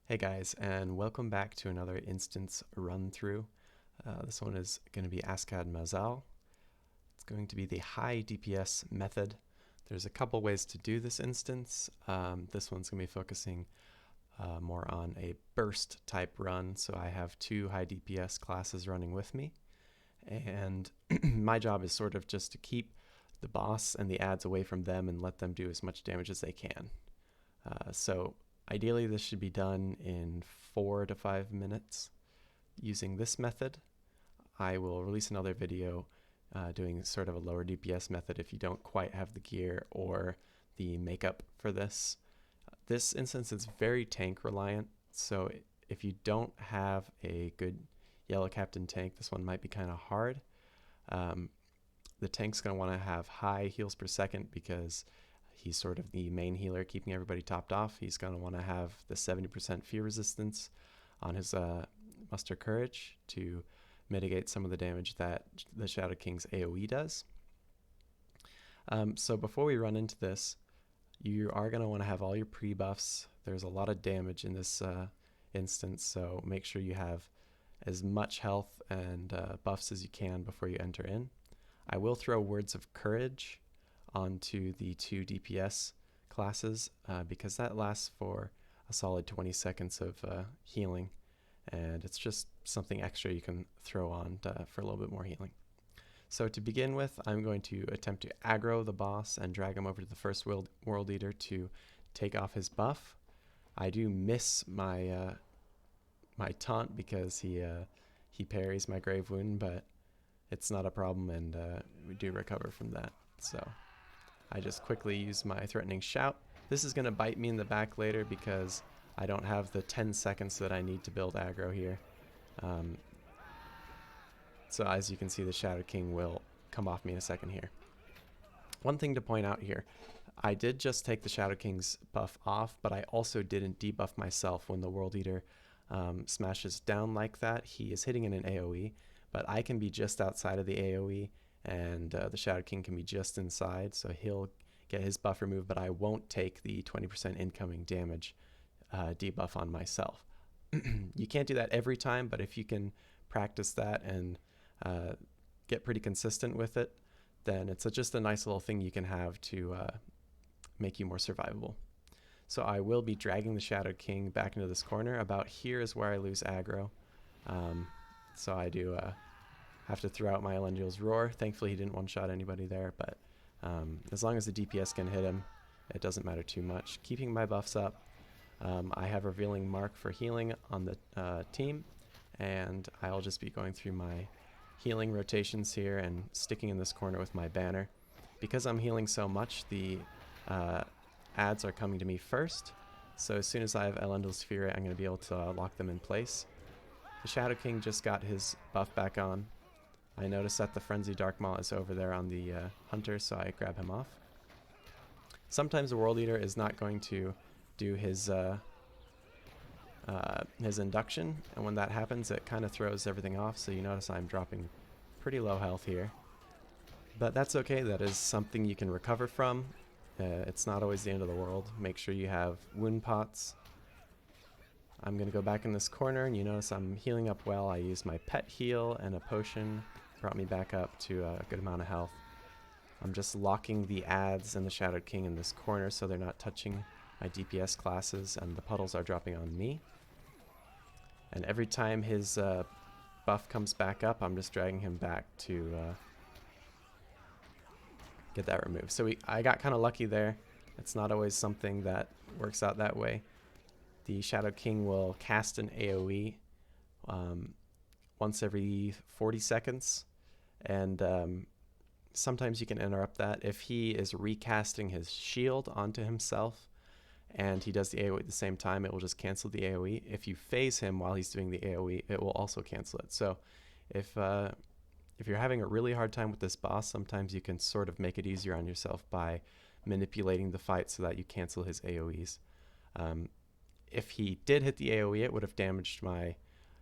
Hey guys, and welcome back to another instance run through. This one is going to be Ascad Mazal. It's going to be the high DPS method. There's a couple ways to do this instance. This one's going to be focusing more on a burst type run, so I have two high DPS classes running with me. And my job is sort of just to keep the boss and the adds away from them and let them do as much damage as they can. So ideally this should be done in 4 to 5 minutes using this method. I will release another video doing sort of a lower DPS method if you don't quite have the gear or the makeup for this. This instance is very tank reliant, so if you don't have a good yellow captain tank, this one might be kind of hard. The tank's going to want to have high heals per second because he's sort of the main healer keeping everybody topped off. He's going to want to have the 70% fear resistance on his muster courage to mitigate some of the damage that the Shadow King's AoE does. So before we run into this, you are going to want to have all your pre-buffs. There's a lot of damage in this instance, so make sure you have as much health and buffs as you can before you enter in. I will throw words of courage onto the two DPS classes because that lasts for a solid 20 seconds of healing, and it's just something extra you can throw on for a little bit more healing. So to begin with, I'm going to attempt to aggro the boss and drag him over to the first world eater to take off his buff. I do miss my my taunt because he parries my grave wound, but it's not a problem, and we do recover from that. So I just quickly use my threatening shout. This is going to bite me in the back later because I don't have the 10 seconds that I need to build aggro here. So as you can see, the Shadow King will come off me in a second here. One thing to point out here, I did just take the Shadow King's buff off, but I also didn't debuff myself when the World Eater smashes down like that. He is hitting in an AoE, but I can be just outside of the AoE, and the Shadow King can be just inside, so he'll get his buff removed, but I won't take the 20% incoming damage debuff on myself. You can't do that every time, but if you can practice that and get pretty consistent with it, then it's just a nice little thing you can have to make you more survivable. So I will be dragging the Shadow King back into this corner. About here is where I lose aggro. So I do have to throw out my Elendil's Roar. Thankfully he didn't one-shot anybody there, but as long as the DPS can hit him, it doesn't matter too much. Keeping my buffs up, I have Revealing Mark for healing on the team, and I'll just be going through my healing rotations here and sticking in this corner with my banner. Because I'm healing so much, the adds are coming to me first, so as soon as I have Elendil's Fury, I'm going to be able to lock them in place. The Shadow King just got his buff back on. I noticed that the Frenzy Dark Maw is over there on the Hunter, so I grab him off. Sometimes the World Eater is not going to do his induction, and when that happens it kind of throws everything off, so you notice I'm dropping pretty low health here. But that's okay, that is something you can recover from. It's not always the end of the world. Make sure you have wound pots. I'm going to go back in this corner, and you notice I'm healing up well. I used my pet heal and a potion, brought me back up to a good amount of health. I'm just locking the adds and the Shadow King in this corner so they're not touching my DPS classes, and the puddles are dropping on me. And every time his buff comes back up, I'm just dragging him back to get that removed. So I got kind of lucky there. It's not always something that works out that way. The Shadow King will cast an AoE once every 40 seconds, and sometimes you can interrupt that. If he is recasting his shield onto himself and he does the AoE at the same time, it will just cancel the AoE. If you phase him while he's doing the AoE, it will also cancel it. So if you're having a really hard time with this boss, sometimes you can sort of make it easier on yourself by manipulating the fight so that you cancel his AoEs. If he did hit the AoE, it would have damaged my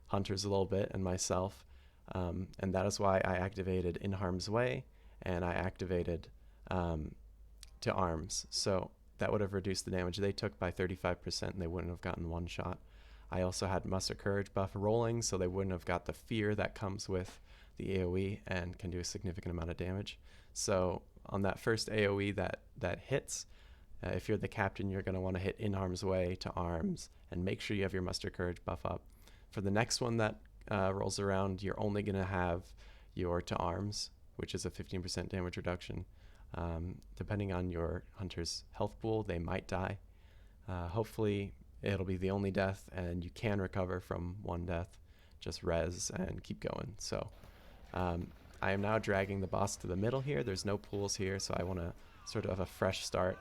hunters a little bit and myself, and that is why I activated In Harm's Way, and I activated to arms. So that would have reduced the damage they took by 35%, and they wouldn't have gotten one shot. I also had Muster Courage buff rolling, so they wouldn't have got the fear that comes with the AoE and can do a significant amount of damage. So on that first AoE that hits, if you're the captain, you're going to want to hit in harm's way to arms and make sure you have your Muster Courage buff up. For the next one that rolls around, you're only going to have your to arms, which is a 15% damage reduction. Depending on your hunter's health pool, they might die. Hopefully it'll be the only death and you can recover from one death. Just res and keep going. So I am now dragging the boss to the middle here. There's no pools here, so I want to sort of have a fresh start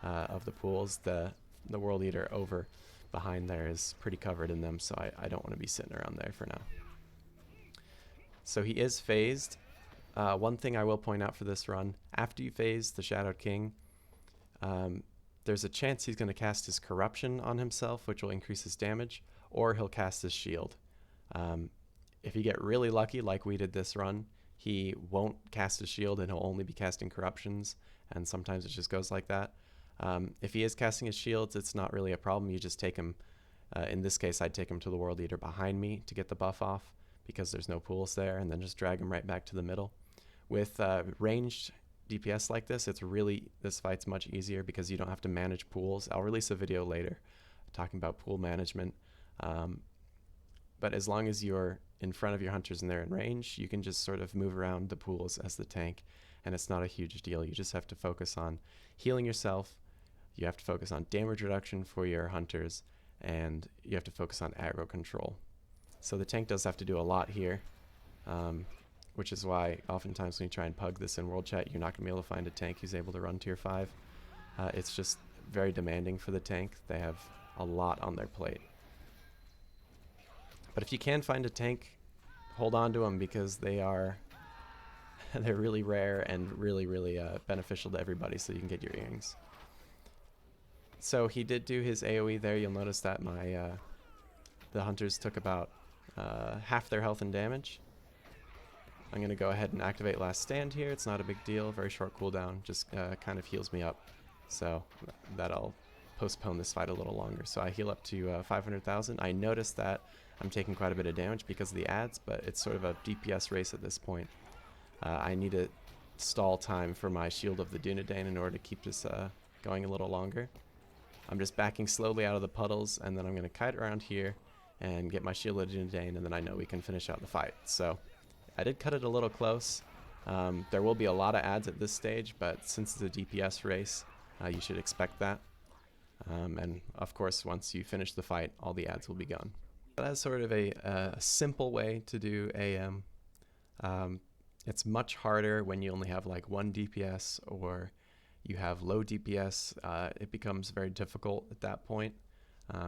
of the pools. The World Eater over behind there is pretty covered in them, so I don't want to be sitting around there for now. So he is phased. One thing I will point out for this run, after you phase the Shadowed King, there's a chance he's going to cast his Corruption on himself, which will increase his damage, or he'll cast his shield. If you get really lucky, like we did this run, he won't cast his shield and he'll only be casting Corruptions, and sometimes it just goes like that. If he is casting his shields, it's not really a problem. You just take him, in this case, I'd take him to the World Eater behind me to get the buff off because there's no pools there, and then just drag him right back to the middle. With ranged DPS like this, this fight's much easier because you don't have to manage pools. I'll release a video later talking about pool management. But as long as you're in front of your hunters and they're in range, you can just sort of move around the pools as the tank, and it's not a huge deal. You just have to focus on healing yourself, you have to focus on damage reduction for your hunters, and you have to focus on aggro control. So the tank does have to do a lot here, which is why oftentimes when you try and pug this in World Chat, you're not going to be able to find a tank who's able to run tier 5. It's just very demanding for the tank. They have a lot on their plate. But if you can find a tank, hold on to them because they're really rare and really beneficial to everybody, so you can get your earrings. So he did do his AoE there. You'll notice that the hunters took about half their health and damage. I'm going to go ahead and activate Last Stand here. It's not a big deal. Very short cooldown. Just kind of heals me up. So that'll postpone this fight a little longer. So I heal up to 500,000. I noticed that I'm taking quite a bit of damage because of the ads, but it's sort of a DPS race at this point. I need a stall time for my Shield of the Dunedain in order to keep this going a little longer. I'm just backing slowly out of the puddles, and then I'm going to kite around here and get my Shield of the Dunedain, and then I know we can finish out the fight. So I did cut it a little close. There will be a lot of ads at this stage, but since it's a DPS race, you should expect that. And of course, once you finish the fight, all the ads will be gone. That's sort of a simple way to do AM. It's much harder when you only have like one DPS or you have low DPS. It becomes very difficult at that point.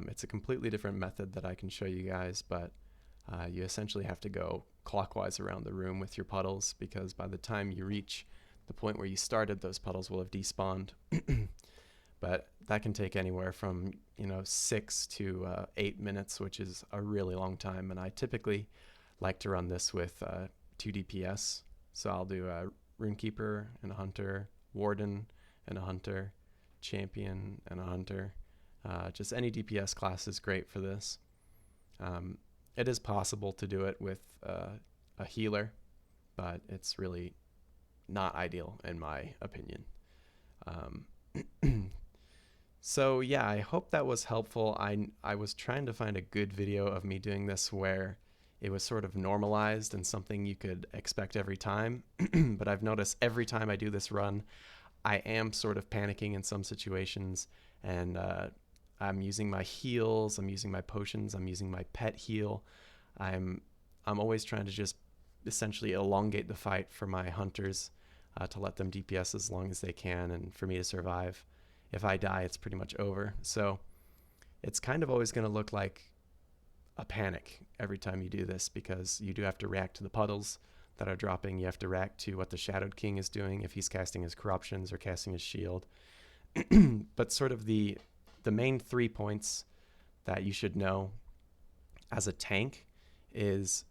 It's a completely different method that I can show you guys, but you essentially have to go clockwise around the room with your puddles, because by the time you reach the point where you started, those puddles will have despawned. But that can take anywhere from 6 to 8 minutes, which is a really long time. And I typically like to run this with 2 DPS. So I'll do a Runekeeper and a Hunter, Warden and a Hunter, Champion and a Hunter. Just any DPS class is great for this. It is possible to do it with a healer, but it's really not ideal in my opinion. So yeah, I hope that was helpful. I was trying to find a good video of me doing this where it was sort of normalized and something you could expect every time. But I've noticed every time I do this run, I am sort of panicking in some situations, and I'm using my heals, I'm using my potions, I'm using my pet heal. I'm always trying to just essentially elongate the fight for my hunters, to let them DPS as long as they can and for me to survive. If I die, it's pretty much over. So it's kind of always going to look like a panic every time you do this, because you do have to react to the puddles that are dropping. You have to react to what the Shadowed King is doing if he's casting his corruptions or casting his shield. But sort of the main 3 points that you should know as a tank is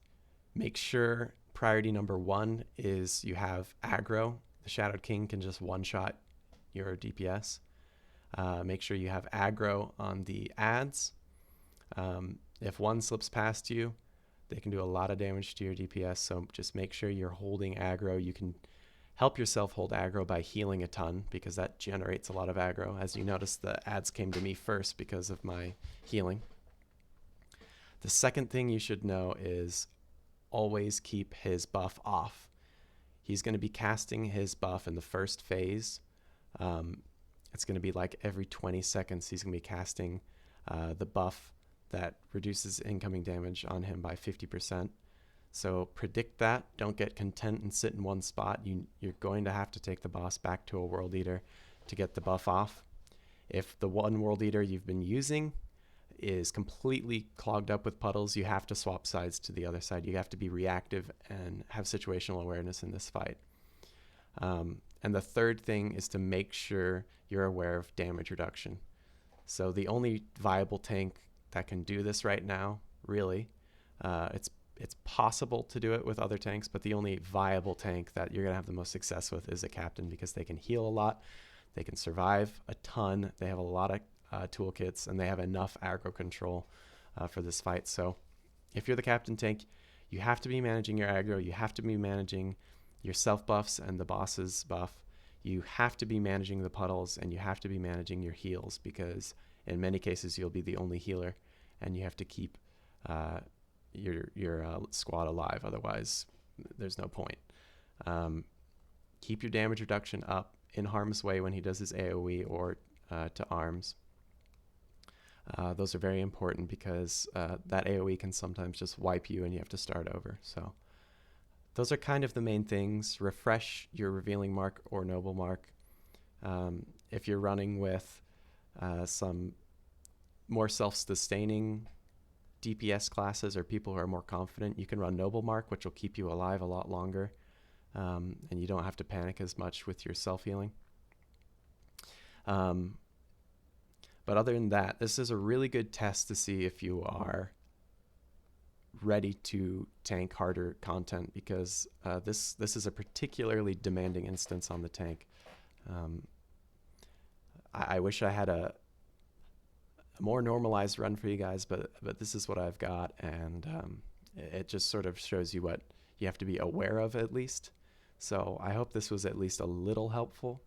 make sure priority number 1 is you have aggro. The Shadowed King can just one-shot your DPS. Make sure you have aggro on the ads. If one slips past you, they can do a lot of damage to your DPS, so just make sure you're holding aggro. You can help yourself hold aggro by healing a ton, because that generates a lot of aggro. As you notice, the ads came to me first because of my healing. The second thing you should know is always keep his buff off. He's going to be casting his buff in the first phase. It's going to be like every 20 seconds he's going to be casting the buff that reduces incoming damage on him by 50%. So predict that. Don't get content and sit in one spot. You're going to have to take the boss back to a World Eater to get the buff off. If the one World Eater you've been using is completely clogged up with puddles, you have to swap sides to the other side. You have to be reactive and have situational awareness in this fight. And the third thing is to make sure you're aware of damage reduction. So the only viable tank that can do this right now, really, it's possible to do it with other tanks, but the only viable tank that you're going to have the most success with is a captain, because they can heal a lot, they can survive a ton, they have a lot of toolkits, and they have enough aggro control for this fight. So if you're the captain tank, you have to be managing your aggro, you have to be managing your self buffs and the boss's buff, you have to be managing the puddles, and you have to be managing your heals, because in many cases you'll be the only healer, and you have to keep your squad alive, otherwise there's no point. Keep your damage reduction up in harm's way when he does his AoE or to arms. Those are very important, because that AoE can sometimes just wipe you and you have to start over. So those are kind of the main things. Refresh your revealing mark or noble mark. If you're running with some more self-sustaining DPS classes or people who are more confident, you can run noble mark, which will keep you alive a lot longer, and you don't have to panic as much with your self-healing. But other than that, this is a really good test to see if you are ready to tank harder content, because this is a particularly demanding instance on the tank. I wish I had a more normalized run for you guys, but this is what I've got, and it just sort of shows you what you have to be aware of, at least. So I hope this was at least a little helpful.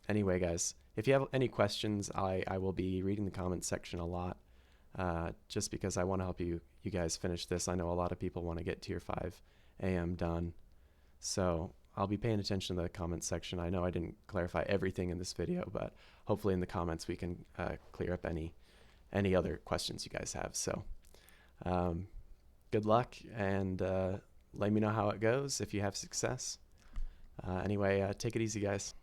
Anyway, guys, if you have any questions, I will be reading the comments section a lot, just because I want to help you guys finish this. I know a lot of people want to get tier 5 AM done, so I'll be paying attention to the comments section. I know I didn't clarify everything in this video, but hopefully in the comments we can clear up any other questions you guys have. So good luck, and let me know how it goes if you have success. Anyway, take it easy, guys.